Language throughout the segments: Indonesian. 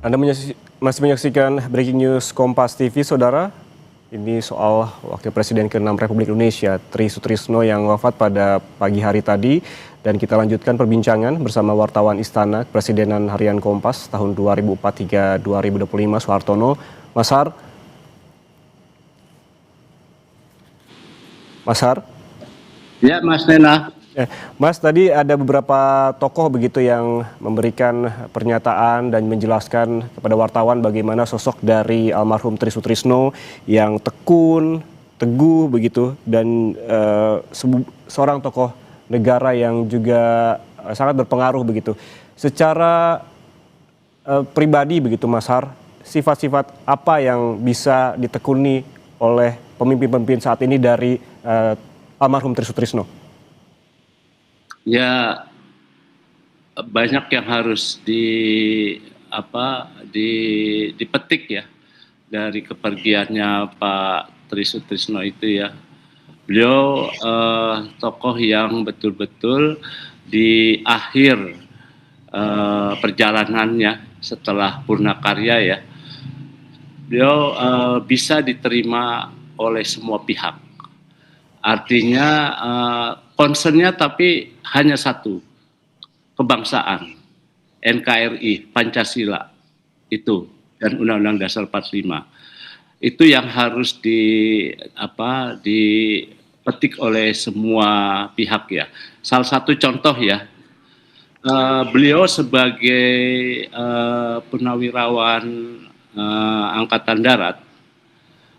Anda masih menyaksikan Breaking News Kompas TV, Saudara. Ini soal Wakil Presiden ke-6 Republik Indonesia, Tri Sutrisno yang wafat pada pagi hari tadi. Dan kita lanjutkan perbincangan bersama wartawan Istana Kepresidenan Harian Kompas tahun 2004 hingga 2025, Soehartono. Mas Har? Mas Har? Ya, Mas Nena. Mas, tadi ada beberapa tokoh begitu yang memberikan pernyataan dan menjelaskan kepada wartawan bagaimana sosok dari almarhum Tri Sutrisno yang tekun, teguh begitu, dan seorang tokoh negara yang juga sangat berpengaruh begitu. Secara pribadi begitu, Mas Har, sifat-sifat apa yang bisa ditekuni oleh pemimpin-pemimpin saat ini dari almarhum Tri Sutrisno? Ya, banyak yang harus dipetik ya dari kepergiannya Pak Tri Sutrisno itu ya. Beliau tokoh yang betul-betul di akhir perjalanannya setelah Purnakarya ya, beliau bisa diterima oleh semua pihak. Artinya concernnya tapi hanya satu, kebangsaan, NKRI, Pancasila itu, dan Undang-Undang Dasar 45. Itu yang harus dipetik oleh semua pihak ya. Salah satu contoh ya, beliau sebagai purnawirawan Angkatan Darat,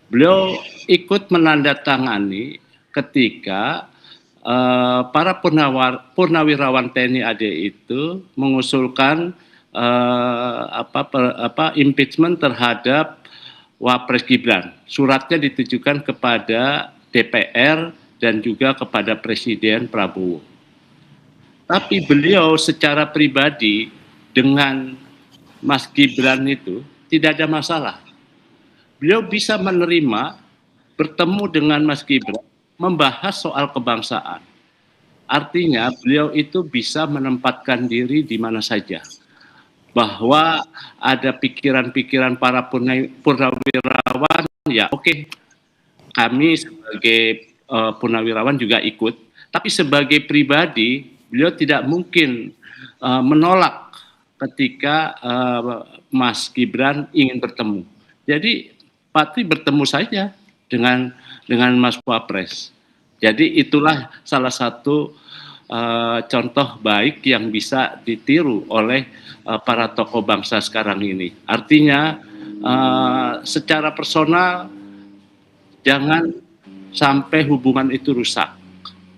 beliau ikut menandatangani ketika para purnawirawan TNI AD itu mengusulkan impeachment terhadap Wapres Gibran. Suratnya ditujukan kepada DPR dan juga kepada Presiden Prabowo. Tapi beliau secara pribadi dengan Mas Gibran itu tidak ada masalah. Beliau bisa menerima bertemu dengan Mas Gibran, membahas soal kebangsaan. Artinya beliau itu bisa menempatkan diri di mana saja. Bahwa ada pikiran-pikiran para purnawirawan, ya oke, kami sebagai purnawirawan juga ikut. Tapi sebagai pribadi, beliau tidak mungkin menolak ketika Mas Gibran ingin bertemu. Jadi Pak Tri bertemu saja dengan Mas Wapres. Jadi itulah salah satu contoh baik yang bisa ditiru oleh para tokoh bangsa sekarang ini. Artinya secara personal jangan sampai hubungan itu rusak.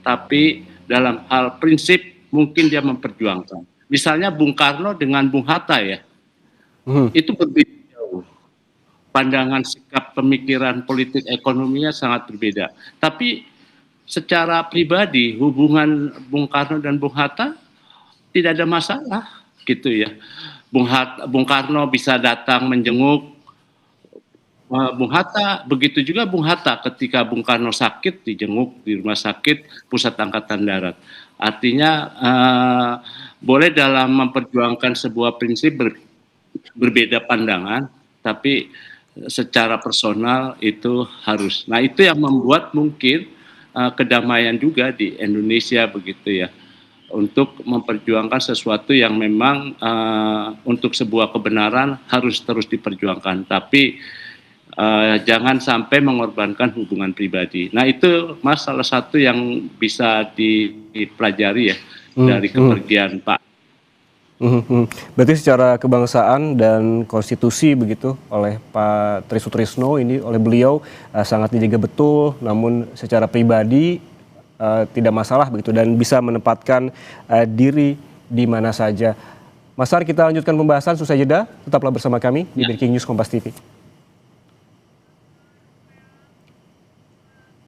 Tapi dalam hal prinsip mungkin dia memperjuangkan. Misalnya Bung Karno dengan Bung Hatta ya, itu berbeda. Pandangan, sikap, pemikiran, politik, ekonominya sangat berbeda. Tapi secara pribadi hubungan Bung Karno dan Bung Hatta tidak ada masalah, gitu ya. Bung Karno bisa datang menjenguk Bung Hatta, begitu juga Bung Hatta ketika Bung Karno sakit dijenguk di Rumah Sakit Pusat Angkatan Darat. Artinya boleh dalam memperjuangkan sebuah prinsip berbeda pandangan, tapi secara personal itu harus. Nah, itu yang membuat mungkin kedamaian juga di Indonesia begitu ya, untuk memperjuangkan sesuatu yang memang untuk sebuah kebenaran harus terus diperjuangkan, tapi jangan sampai mengorbankan hubungan pribadi. Nah, itu Mas salah satu yang bisa dipelajari ya dari kepergian Pak. Berarti secara kebangsaan dan konstitusi begitu oleh Pak Tri Sutrisno ini, oleh beliau sangat dijaga betul, namun secara pribadi tidak masalah begitu dan bisa menempatkan diri di mana saja. Mas Har, kita lanjutkan pembahasan usai jeda. Tetaplah bersama kami di Breaking News Kompas TV.